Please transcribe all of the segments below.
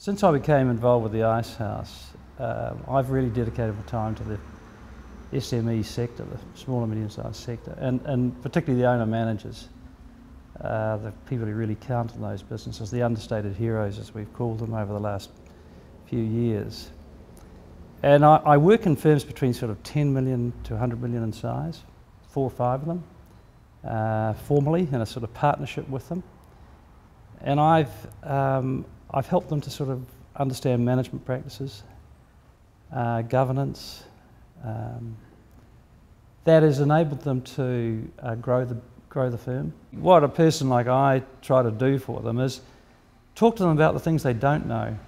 Since I became involved with the Ice House, I've really dedicated my time to the SME sector, the small and medium-sized sector, and particularly the owner-managers, the people who really count in those businesses, the understated heroes as we've called them over the last few years. And I work in firms between sort of 10 million to 100 million in size, 4 or 5 of them, formally in a sort of partnership with them. And I've helped them to sort of understand management practices, governance. That has enabled them to grow the firm. What a person like I try to do for them is talk to them about the things they don't know,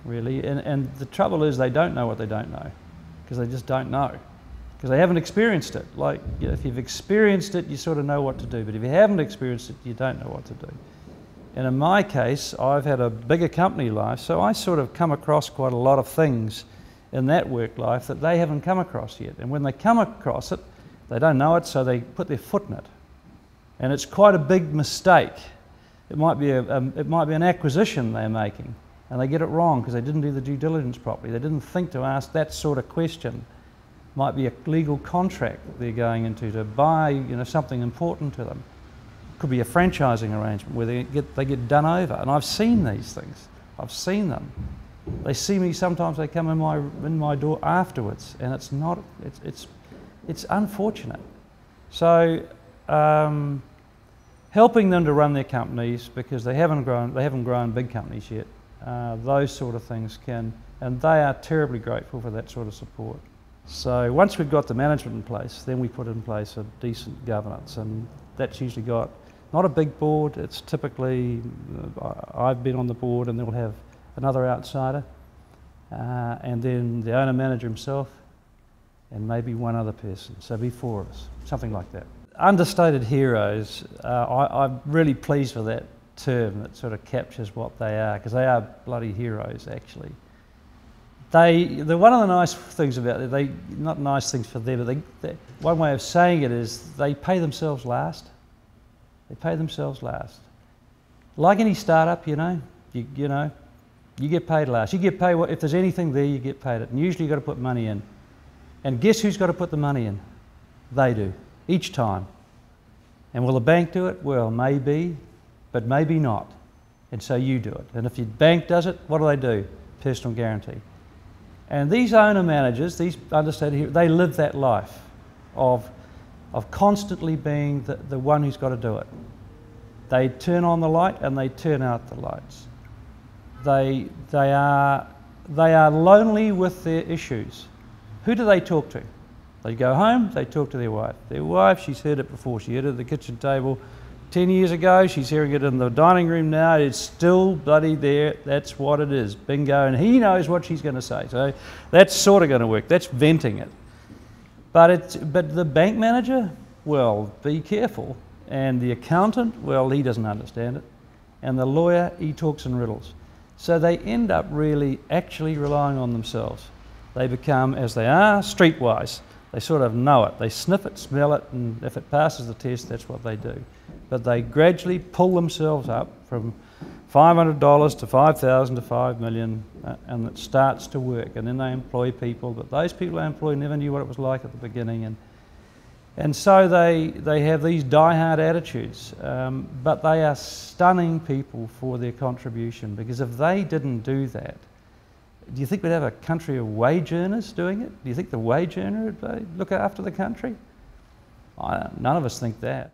really. And the trouble is they don't know what they don't know, because they just don't know, because they haven't experienced it. Like, you know, if you've experienced it, you sort of know what to do, but if you haven't experienced it, you don't know what to do. And in my case, I've had a bigger company life, so I sort of come across quite a lot of things in that work life that they haven't come across yet. And when they come across it, they don't know it, so they put their foot in it. And it's quite a big mistake. It might be an acquisition they're making, and they get it wrong because they didn't do the due diligence properly. They didn't think to ask that sort of question. Might be a legal contract that they're going into to buy, you know, something important to them. Could be a franchising arrangement where they get done over. And I've seen these things. I've seen them. They see me sometimes. They come in my door afterwards, and it's unfortunate. So helping them to run their companies, because they haven't grown big companies yet. Those sort of things can, and they are terribly grateful for that sort of support. So once we've got the management in place, then we put in place a decent governance, and that's usually got not a big board. It's typically, I've been on the board, and they'll have another outsider, and then the owner-manager himself, and maybe one other person. So be 4 of us, something like that. Understated heroes, I'm really pleased with that term. That sort of captures what they are, because they are bloody heroes, actually. They're one of the nice things about it, not nice things for them, but one way of saying it is they pay themselves last. They pay themselves last. Like any startup, you know, you get paid last. You get paid, if there's anything there, you get paid it. And usually you've got to put money in. And guess who's got to put the money in? They do, each time. And will the bank do it? Well, maybe, but maybe not. And so you do it. And if your bank does it, what do? Personal guarantee. And these owner-managers, these understated heroes, they live that life of constantly being the one who's got to do it. They turn on the light and they turn out the lights. They are lonely with their issues. Who do they talk to? They go home, they talk to their wife. Their wife, she's heard it before. She heard it at the kitchen table 10 years ago. She's hearing it in the dining room now. It's still bloody there. That's what it is. Bingo. And he knows what she's going to say. So that's sort of going to work. That's venting it. But the bank manager, well, be careful. And the accountant, well, he doesn't understand it. And the lawyer, he talks in riddles. So they end up really actually relying on themselves. They become, as they are, streetwise. They sort of know it. They sniff it, smell it, and if it passes the test, that's what they do. But they gradually pull themselves up from $500 to $5,000 to $5 million, and it starts to work. And then they employ people, but those people they employ never knew what it was like at the beginning. And so they have these die-hard attitudes, but they are stunning people for their contribution, because if they didn't do that, do you think we'd have a country of wage earners doing it? Do you think the wage earner would look after the country? None of us think that.